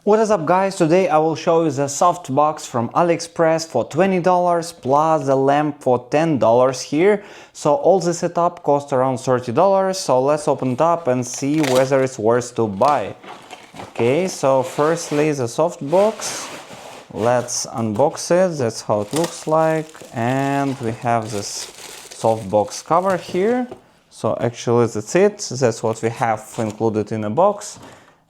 What is up, guys? Today I will show you the soft box from AliExpress for $20 plus the lamp for $10 here. So all the setup cost around $30. So let's open it up and see whether it's worth to buy. Okay, so firstly the soft box. Let's unbox it. That's how it looks like. And we have this soft box cover here. So actually that's it. That's what we have included in a box.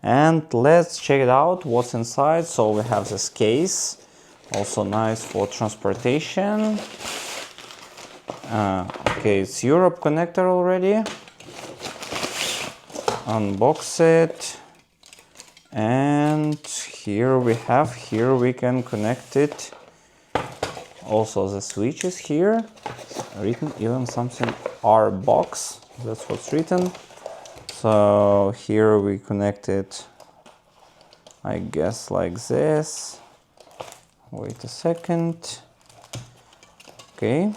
And let's check it out what's inside. So we have this case, also nice for transportation. Okay, it's Europe connector already. Unbox it. And here we can connect it. Also the switch is here, written even something R box, that's what's written. So here we connect it, I guess like this. Wait a second. Okay.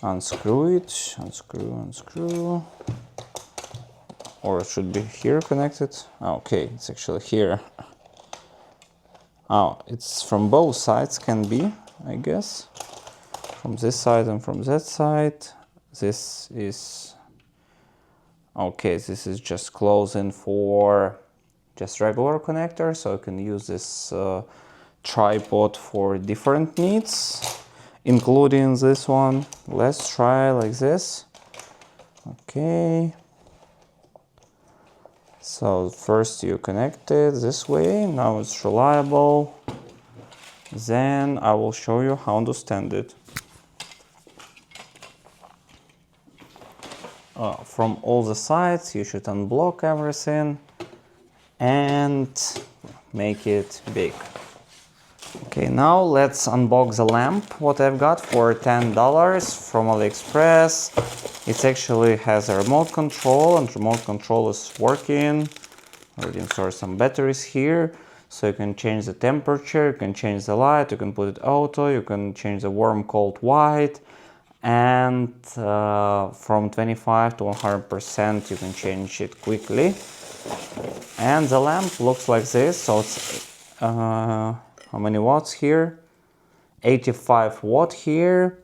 Unscrew it, unscrew. Or it should be here connected. Okay, it's actually here. Oh, it's from both sides, can be, I guess. From this side and from that side. This is okay, this is just closing for just regular connector, so you can use this tripod for different needs, including this one. Let's try like this. Okay, so first you connect it this way, now it's reliable. Then I will show you how to stand it. From all the sides you should unblock everything and make it big. Okay, now let's unbox the lamp, what I've got for $10 from AliExpress. It actually has a remote control, and remote control is working. Already installed some batteries here, so you can change the temperature, you can change the light, you can put it auto, you can change the warm, cold, white. And from 25 to 100% you can change it quickly. And the lamp looks like this. So it's how many watts here? 85 watt here,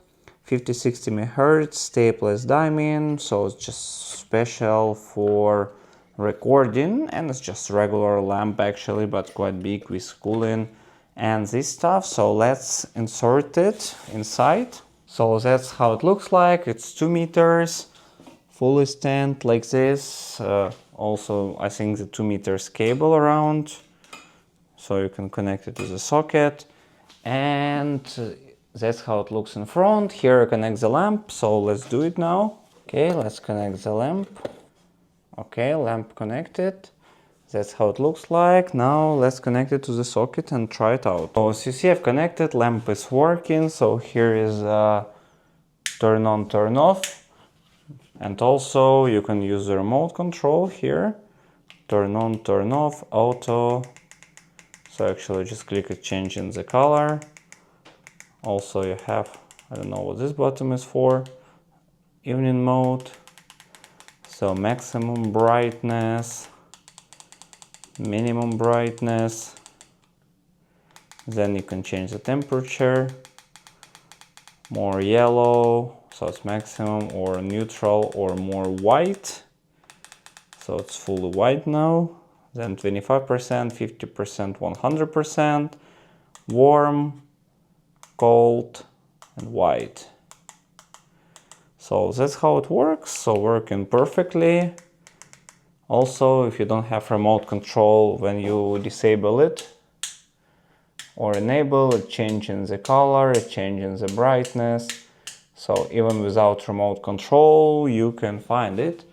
50-60 megahertz, staples diamond. So it's just special for recording, and it's just regular lamp actually, but quite big with cooling and this stuff. So let's insert it inside. So that's how it looks like. It's 2 meters, fully stand like this. Also, I think the 2 meters cable around, so you can connect it to the socket. And that's how it looks in front. Here I connect the lamp, so let's do it now. Okay, let's connect the lamp. Okay, lamp connected. That's how it looks like. Now let's connect it to the socket and try it out. So as you see, I've connected, lamp is working. So here is turn on, turn off. And also you can use the remote control here. Turn on, turn off, auto. So actually just click it, changing the color. Also you have, I don't know what this button is for, evening mode. So maximum brightness, minimum brightness. Then you can change the temperature, more yellow, so it's maximum, or neutral, or more white, so it's fully white now. Then 25%, 50%, 100%, warm, cold, and white. So that's how it works. So working perfectly. Also, if you don't have remote control, when you disable it or enable, it changes the color, it changes the brightness. So even without remote control, you can find it.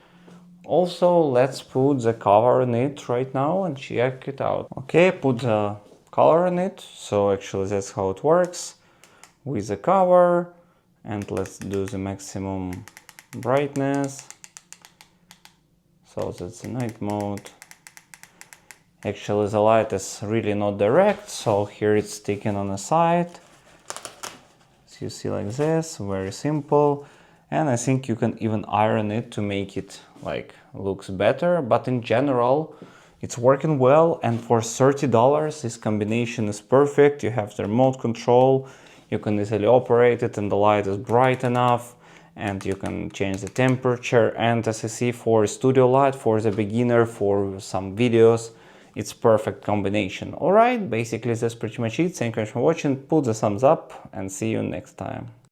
Also, let's put the cover on it right now and check it out. Okay, put the color on it. So actually that's how it works with the cover. And let's do the maximum brightness. So that's the night mode. Actually the light is really not direct, so here it's sticking on the side. So you see like this, very simple. And I think you can even iron it to make it like looks better, but in general it's working well. And for $30 this combination is perfect. You have the remote control, you can easily operate it, and the light is bright enough, and you can change the temperature. And as I see, for studio light, for the beginner, for some videos, it's perfect combination. All right, basically that's pretty much it. Thank you very much for watching. Put the thumbs up and see you next time.